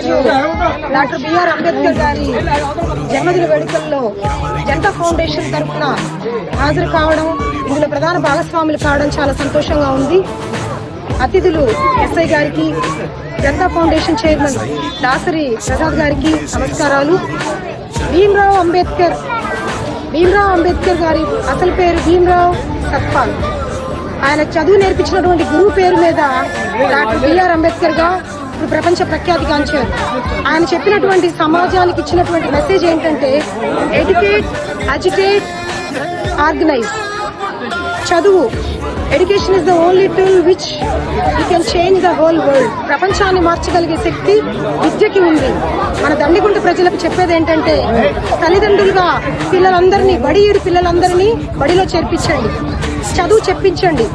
ఈరోజు doctor BR Ambedkar గారి జన్మదిన వేడుకల్లో జనతా ఫౌండేషన్ తరఫున హాజరు కావడం, ఇందులో ప్రధాన భాగస్వాములు కావడం చాలా సంతోషంగా ఉంది. అతిథులు ఎస్ఐ గారికి, జనతా ఫౌండేషన్ చైర్మన్ దాసరి ప్రసాద్ గారికి నమస్కారాలు. భీమ్రావ్ అంబేద్కర్ గారి అసలు పేరు భీమ్రావ్ సత్పాల్. ఆయన చదువు నేర్పించినటువంటి గురువు పేరు మీద డాక్టర్ బిఆర్ అంబేద్కర్ గా ఇప్పుడు ప్రపంచ ప్రఖ్యాతిగాంచారు. ఆయన చెప్పినటువంటి సమాజానికి ఇచ్చినటువంటి మెసేజ్ ఏంటంటే ఎడ్యుకేట్, అజిటేట్, ఆర్గనైజ్. చదువు, education is the only tool which you can change the whole world. ప్రపంచాన్ని మార్చగలిగే శక్తి విద్యకి ఉంది. మన దండిగుంట ప్రజలకు చెప్పేది ఏంటంటే తల్లిదండ్రులుగా పిల్లలందరినీ, పిల్లలందరినీ బడిలో చేర్పించండి, చదువు చెప్పించండి,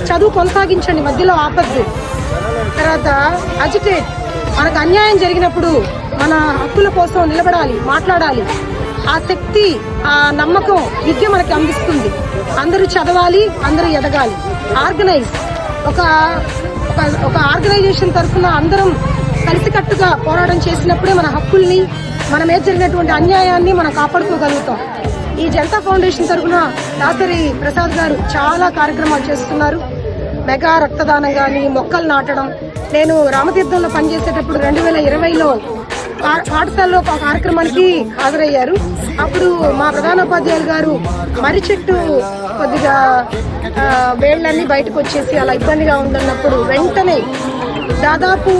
చదువు కొనసాగించండి, మధ్యలో ఆపద్దు. తర్వాత అజిటేట్, మనకు అన్యాయం జరిగినప్పుడు మన హక్కుల కోసం నిలబడాలి, మాట్లాడాలి. ఆ శక్తి, ఆ నమ్మకం విద్య మనకి అందిస్తుంది. అందరూ చదవాలి, అందరూ ఎదగాలి. ఆర్గనైజ్, ఒక ఆర్గనైజేషన్ తరఫున అందరం కలిసికట్టుగా పోరాటం చేసినప్పుడే మన హక్కుల్ని, మన మీద జరిగినటువంటి అన్యాయాన్ని మనం కాపాడుకోగలుగుతాం. ఈ జనతా ఫౌండేషన్ తరఫున దాసరి ప్రసాద్ గారు చాలా కార్యక్రమాలు చేస్తున్నారు. మెగా రక్తదానం కానీ, మొక్కలు నాటడం. నేను రామతీర్థంలో పనిచేసేటప్పుడు 2020లో పాఠశాలలో ఒక కార్యక్రమానికి హాజరయ్యారు. అప్పుడు మా ప్రధానోపాధ్యాయులు గారు మర్రి చెట్టు కొద్దిగా వేళ్లన్నీ బయటకు వచ్చేసి అలా ఇబ్బందిగా ఉందన్నప్పుడు వెంటనే దాదాపు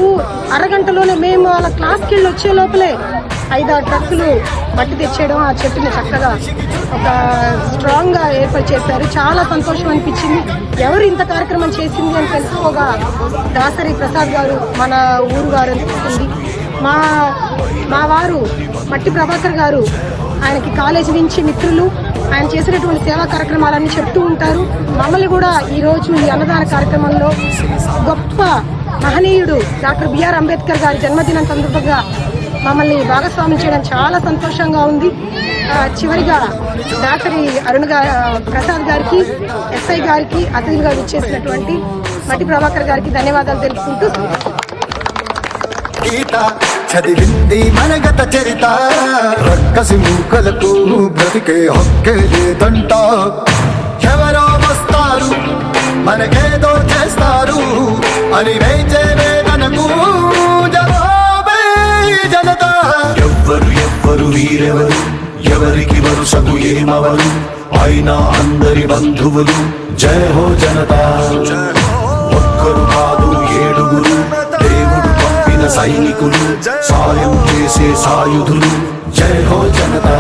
అరగంటలోనే మేము అలా క్లాస్కి వెళ్ళి వచ్చే లోపలే 5-6 ట్రక్కులు మట్టి తెచ్చేయడం, ఆ చెట్టుని చక్కగా ఒక స్ట్రాంగ్ గా ఏర్పాటు చేశారు. చాలా సంతోషం అనిపించింది. ఎవరు ఇంత కార్యక్రమం చేసింది అని తెలుసుకోగా దాసరి ప్రసాద్ గారు మన ఊరు వారు అనిపిస్తుంది. మా వారు మట్టి ప్రభాకర్ గారు, ఆయనకి కాలేజీ నుంచి మిత్రులు, ఆయన చేసినటువంటి సేవా కార్యక్రమాలన్నీ చెప్తూ ఉంటారు. మమ్మల్ని కూడా ఈరోజు ఈ అన్నదాన కార్యక్రమంలో గొప్ప మహనీయుడు డాక్టర్ బిఆర్ అంబేద్కర్ గారి జన్మదినం సందర్భంగా మమ్మల్ని భాగస్వామ్యం చేయడం చాలా సంతోషంగా ఉంది. చివరిగా దాసరి ప్రసాద్ గారికి, ఎస్ఐ గారికి, అతిథులుగా ఇచ్చేసినటువంటి మట్టి ప్రభాకర్ గారికి ధన్యవాదాలు తెలుపుకుంటూ చదివింది మనగత చరిత, రక్కసి మూకలకు బ్రతికే హక్కే లేదంట. ఎవరో వస్తారు మనకేదో చేస్తారు అని వేచే వేదనకు జవాబే జనతా. ఎవ్వరు వీరెవరు, ఎవరికి వరుసకు ఏమవరు, అయినా అందరి బంధువులు. జయ హో జనతా. ఒక్కరు కాదు 7గురు, దేవుడు పంపిన సైనికులు, సాయం చేసే సాయుధులు. జయ హో జనతా.